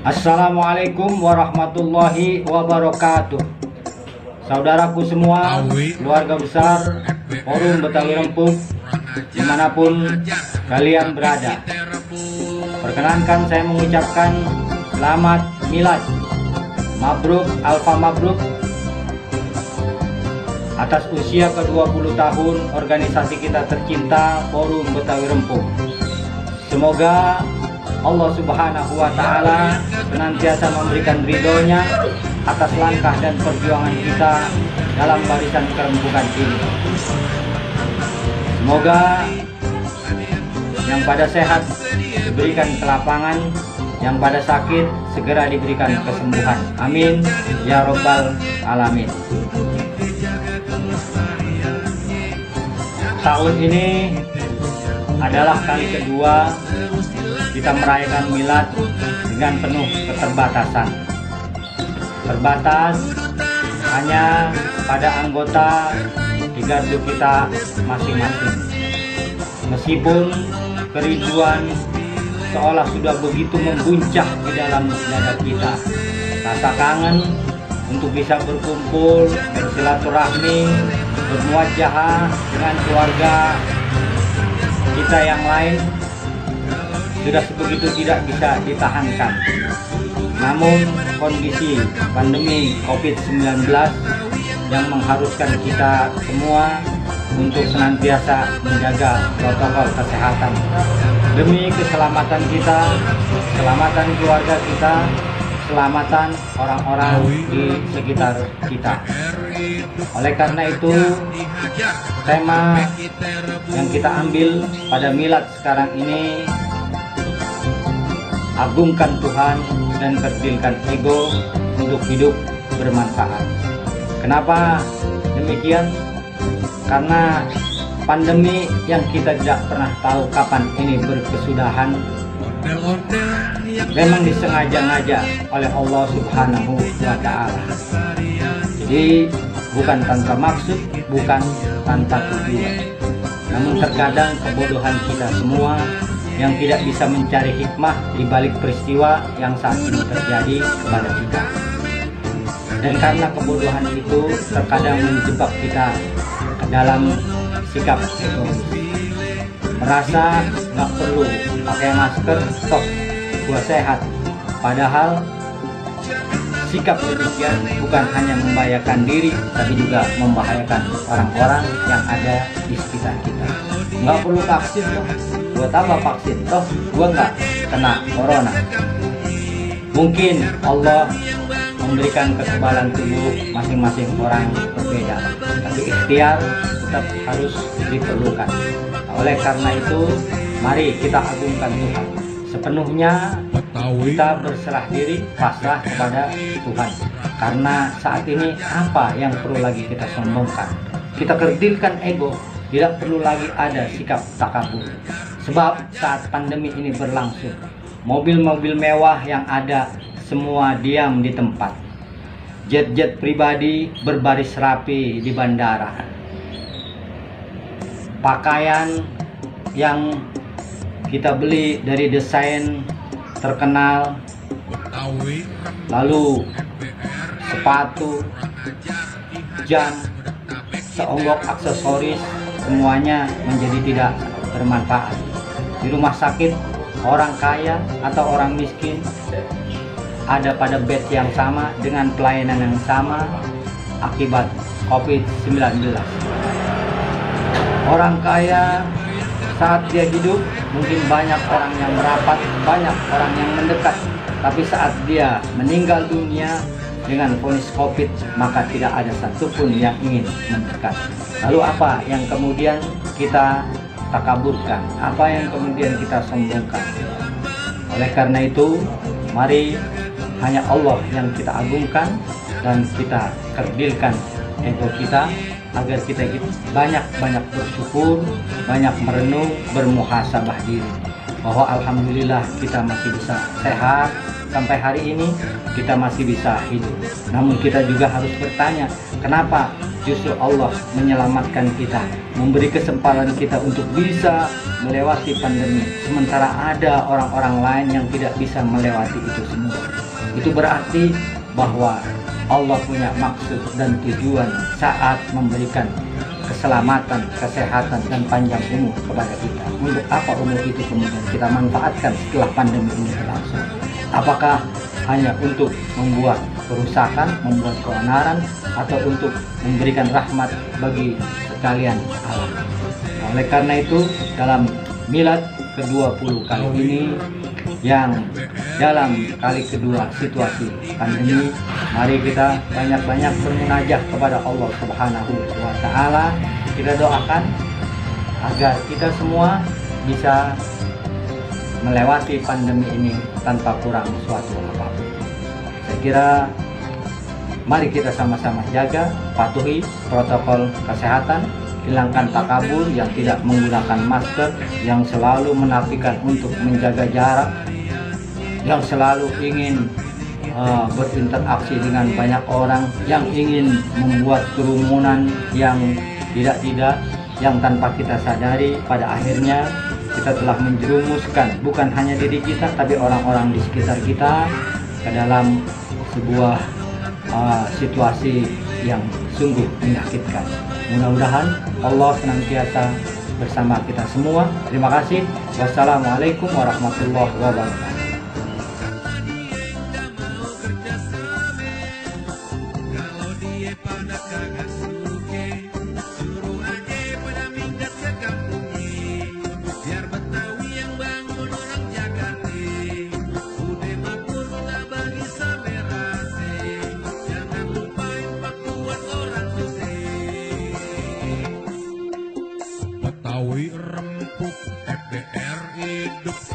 Assalamualaikum warahmatullahi wabarakatuh. Saudaraku semua, keluarga besar Forum Betawi Rempuk, dimanapun kalian berada, perkenankan saya mengucapkan selamat milad, mabruk, alfa mabruk, atas usia ke-20 tahun organisasi kita tercinta Forum Betawi Rempuk. Semoga Allah Subhanahu wa Ta'ala senantiasa memberikan ridhonya atas langkah dan perjuangan kita dalam barisan kerempukan ini. Semoga yang pada sehat diberikan kelapangan, yang pada sakit segera diberikan kesembuhan. Amin ya Rabbal Alamin. Tahun ini adalah kali kedua kita merayakan milad dengan penuh keterbatasan. Terbatas hanya pada anggota di gardu kita masing-masing. Meskipun kerinduan seolah sudah begitu membuncah di dalam dada kita, rasa kangen untuk bisa berkumpul, bersilaturahmi, bermuajahah dengan keluarga kita yang lain sudah sebegitu tidak bisa ditahankan. Namun kondisi pandemi COVID-19 yang mengharuskan kita semua untuk senantiasa menjaga protokol kesehatan demi keselamatan kita, keselamatan keluarga kita, keselamatan orang-orang di sekitar kita. Oleh karena itu, tema yang kita ambil pada milad sekarang ini, agungkan Tuhan dan kerdilkan ego untuk hidup bermanfaat. Kenapa demikian? Karena pandemi yang kita tidak pernah tahu kapan ini berkesudahan memang disengaja-ngaja oleh Allah Subhanahu wa Ta'ala. Jadi bukan tanpa maksud, bukan tanpa tujuan. Namun terkadang kebodohan kita semua yang tidak bisa mencari hikmah di balik peristiwa yang saat ini terjadi kepada kita. Dan karena kebodohan itu terkadang menjebak kita ke dalam sikap egois. Merasa nggak perlu pakai masker, toh gua sehat. Padahal sikap demikian bukan hanya membahayakan diri, tapi juga membahayakan orang-orang yang ada di sekitar kita. Nggak perlu vaksin loh, buat apa vaksin? Toh gua nggak kena corona. Mungkin Allah memberikan kekebalan tubuh masing-masing orang berbeda, tapi ikhtiar tetap harus diperlukan. Oleh karena itu, mari kita agungkan Tuhan. Sepenuhnya kita berserah diri, pasrah kepada Tuhan. Karena saat ini apa yang perlu lagi kita sombongkan? Kita kerdilkan ego, tidak perlu lagi ada sikap takabur. Sebab saat pandemi ini berlangsung, mobil-mobil mewah yang ada semua diam di tempat. Jet-jet pribadi berbaris rapi di bandara. Pakaian yang kita beli dari desain terkenal, lalu sepatu, jam, seonggok aksesoris, semuanya menjadi tidak bermanfaat. Di rumah sakit, orang kaya atau orang miskin ada pada bed yang sama dengan pelayanan yang sama akibat COVID-19. Orang kaya saat dia hidup mungkin banyak orang yang merapat, banyak orang yang mendekat, tapi saat dia meninggal dunia dengan vonis COVID, maka tidak ada satupun yang ingin mendekat. Lalu apa yang kemudian kita takaburkan? Apa yang kemudian kita sombongkan? Oleh karena itu, mari hanya Allah yang kita agungkan dan kita kerdilkan ego kita, agar kita banyak-banyak bersyukur, banyak merenung, bermuhasabah diri bahwa alhamdulillah kita masih bisa sehat sampai hari ini, kita masih bisa hidup. Namun kita juga harus bertanya, kenapa justru Allah menyelamatkan kita, memberi kesempatan kita untuk bisa melewati pandemi. Sementara ada orang-orang lain yang tidak bisa melewati itu semua. Itu berarti bahwa Allah punya maksud dan tujuan saat memberikan keselamatan, kesehatan, dan panjang umur kepada kita. Untuk apa umur itu kemudian kita manfaatkan setelah pandemi ini berlangsung? Apakah hanya untuk membuat kerusakan, membuat keonaran, atau untuk memberikan rahmat bagi sekalian alam? Nah, oleh karena itu, dalam milad ke-20 kali ini, yang dalam kali kedua situasi pandemi, mari kita banyak-banyak bermunajat kepada Allah Subhanahu wa Ta'ala. Kita doakan agar kita semua bisa melewati pandemi ini tanpa kurang suatu apapun. Saya kira mari kita sama-sama jaga, patuhi protokol kesehatan, hilangkan takabur yang tidak menggunakan masker, yang selalu menafikan untuk menjaga jarak, yang selalu ingin berinteraksi dengan banyak orang, yang ingin membuat kerumunan yang tidak-tidak, yang tanpa kita sadari pada akhirnya kita telah menjerumuskan bukan hanya diri kita tapi orang-orang di sekitar kita ke dalam sebuah situasi yang sungguh menyakitkan. Mudah-mudahan Allah senantiasa bersama kita semua. Terima kasih. Wassalamualaikum warahmatullahi wabarakatuh. Betawi rempuk, FDR hidup.